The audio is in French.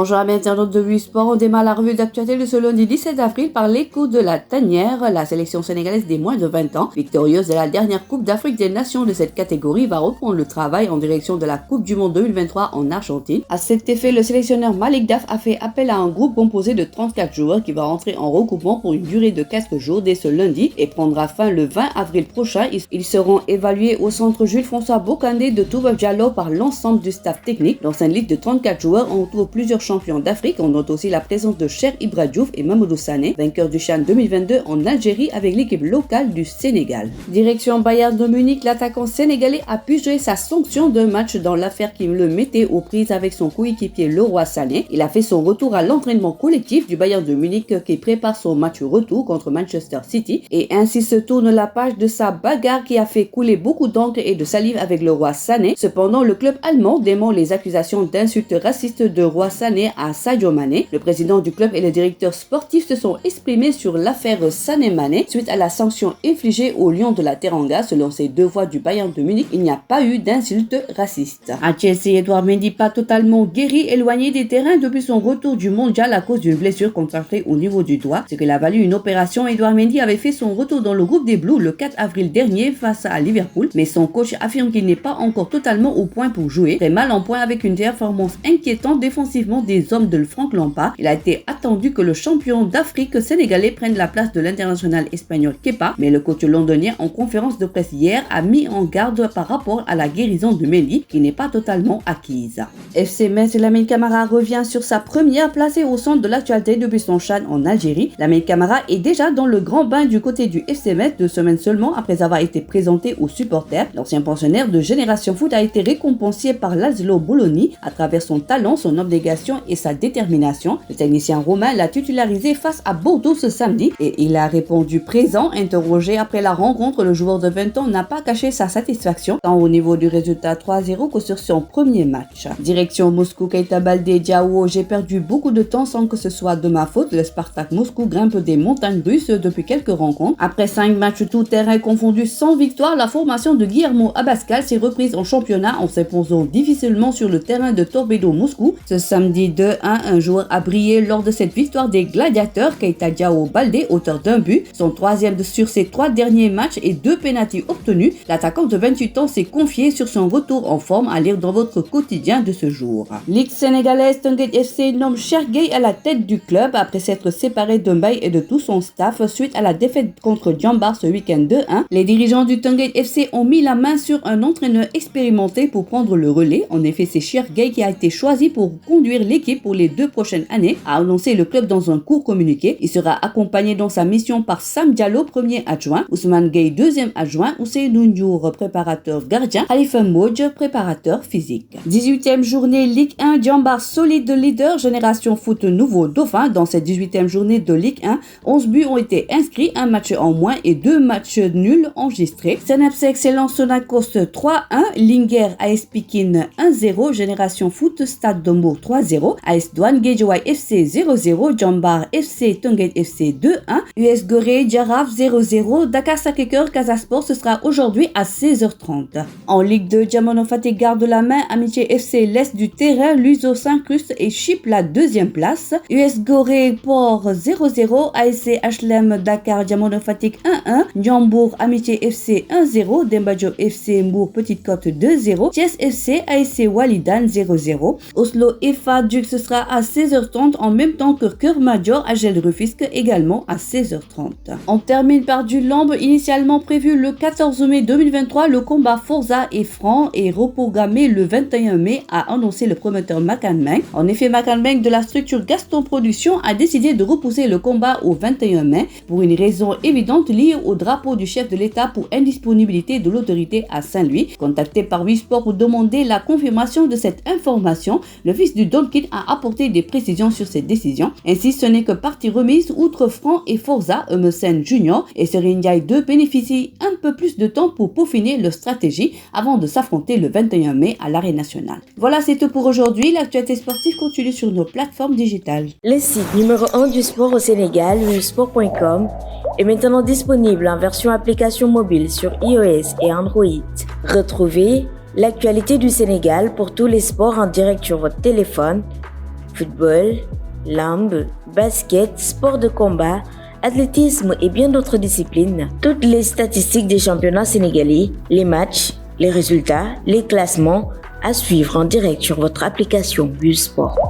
Bonjour amis internautes de 8 Sport, on démarre la revue d'actualité de ce lundi 17 avril par l'écho de la tanière. La sélection sénégalaise des moins de 20 ans, victorieuse de la dernière Coupe d'Afrique des Nations de cette catégorie, va reprendre le travail en direction de la Coupe du Monde 2023 en Argentine. À cet effet, le sélectionneur Malick Daf a fait appel à un groupe composé de 34 joueurs qui va entrer en regroupement pour une durée de 4 jours dès ce lundi et prendra fin le 20 avril prochain. Ils seront évalués au centre Jules-François Bocandé de Toubab Diallo par l'ensemble du staff technique. Dans une liste de 34 joueurs, on retrouve plusieurs champions d'Afrique. On note aussi la présence de Cheikh Ibra Diouf et Mamadou Sané, vainqueurs du CHAN 2022 en Algérie avec l'équipe locale du Sénégal. Direction Bayern de Munich, l'attaquant sénégalais a pu jouer sa sanction d'un match dans l'affaire qui le mettait aux prises avec son coéquipier Leroy Sané. Il a fait son retour à l'entraînement collectif du Bayern de Munich qui prépare son match retour contre Manchester City et ainsi se tourne la page de sa bagarre qui a fait couler beaucoup d'encre et de salive avec Leroy Sané. Cependant, le club allemand dément les accusations d'insultes racistes de Leroy Sané à Sadio Mané. Le président du club et le directeur sportif se sont exprimés sur l'affaire Sané-Mané suite à la sanction infligée au Lion de la Teranga. Selon ces deux voix du Bayern de Munich, il n'y a pas eu d'insultes racistes. À Chelsea, Edouard Mendy, pas totalement guéri, éloigné des terrains depuis son retour du mondial à cause d'une blessure contractée au niveau du doigt, ce qui l'a valu une opération. Edouard Mendy avait fait son retour dans le groupe des Blues le 4 avril dernier face à Liverpool, mais son coach affirme qu'il n'est pas encore totalement au point pour jouer. Très mal en point avec une performance inquiétante défensivement des hommes de Franck Lampard. Il a été attendu que le champion d'Afrique sénégalais prenne la place de l'international espagnol Kepa, mais le coach londonien en conférence de presse hier a mis en garde par rapport à la guérison de Mendy qui n'est pas totalement acquise. FC Metz, Lamine Camara revient sur sa première placée au centre de l'actualité depuis son CHAN en Algérie. Lamine Camara est déjà dans le grand bain du côté du FC Metz 2 semaines seulement après avoir été présenté aux supporters. L'ancien pensionnaire de Génération Foot a été récompensé par l'Aslo Bologna à travers son talent, son abnégation et sa détermination. Le technicien romain l'a titularisé face à Bordeaux ce samedi et il a répondu présent. Interrogé après la rencontre, le joueur de 20 ans n'a pas caché sa satisfaction tant au niveau du résultat 3-0 que sur son premier match. Direction Moscou, Keita Baldé Diao, j'ai perdu beaucoup de temps sans que ce soit de ma faute. Le Spartak Moscou grimpe des montagnes russes depuis quelques rencontres. Après 5 matchs tout terrain confondus sans victoire, la formation de Guillermo Abascal s'est reprise en championnat en s'imposant difficilement sur le terrain de Torpedo Moscou. Ce samedi 2-1, un joueur a brillé lors de cette victoire des gladiateurs. Keita Diao Baldé, auteur d'un but, son troisième sur ses 3 derniers matchs et 2 pénaltys obtenus. L'attaquant de 28 ans s'est confié sur son retour en forme à lire dans votre quotidien de ce jour. Ligue sénégalaise, Teungueth FC nomme Cheikh Gueye à la tête du club après s'être séparé de Mbaye et de tout son staff suite à la défaite contre Djambar ce week-end 2-1. Les dirigeants du Teungueth FC ont mis la main sur un entraîneur expérimenté pour prendre le relais. En effet, c'est Cheikh Gueye qui a été choisi pour conduire l'équipe pour les 2 prochaines années, a annoncé le club dans un court communiqué. Il sera accompagné dans sa mission par Sam Diallo, premier adjoint, Ousmane Gueye, deuxième adjoint, Ousseynou Ndiour, préparateur gardien, Khalifa Modj, préparateur physique. 18e journée Ligue 1, Djambar solide leader, Génération Foot nouveau dauphin. Dans cette 18e journée de Ligue 1, 11 buts ont été inscrits, 1 match en moins et 2 matchs nuls enregistrés. Synapse Excellence Sonacos 3-1, Linguère AS Pikine 1-0, Génération Foot Stade de Mbour 3-0, AS Douane Guédiawaye FC 0-0, Djambar FC Teungueth FC 2-1, US Gorée Jaraaf 0-0, Dakar Sacré-Cœur Casa Sport, ce sera aujourd'hui à 16h30. En Ligue 2, Diamono Fatick garde la main, Amitié FC laisse du terrain, Luso s'incruste et chipe la 2e place. US Gorée Port 0-0, ASC HLM Dakar Diamono Fatick 1-1, Ndiambour Amitié FC 1-0, Demba Diop FC Mbour Petite Côte 2-0, Thiès FC ASC Walidane 0-0. Oslo FA Duc, ce sera à 16h30 en même temps que Cœur Major Agel Rufisque également à 16h30. On termine par du lambe. Initialement prévu le 14 mai 2023, le combat Forza et Franc est reprogrammé le 21 mai, a annoncé le promoteur Makan Meng. En effet, Makan Meng de la structure Gaston Production a décidé de repousser le combat au 21 mai pour une raison évidente liée au drapeau du chef de l'État pour indisponibilité de l'autorité à Saint-Louis. Contacté par 8 Sport pour demander la confirmation de cette information, le fils du Don Kid a apporté des précisions sur cette décision. Ainsi, ce n'est que partie remise outre Franc et Forza, Emerson Junior et Serigne Ndiaye 2 bénéficient un peu plus de temps pour peaufiner leur stratégie avant de s'affronter le 21 mai à l'Arène nationale. Voilà, c'est tout pour aujourd'hui. L'actualité sportive continue sur nos plateformes digitales. Le site numéro 1 du sport au Sénégal, sport.com, est maintenant disponible en version application mobile sur iOS et Android. Retrouvez l'actualité du Sénégal pour tous les sports en direct sur votre téléphone, football, lambe, basket, sport de combat, athlétisme et bien d'autres disciplines. Toutes les statistiques des championnats sénégalais, les matchs, les résultats, les classements à suivre en direct sur votre application Bulle Sport.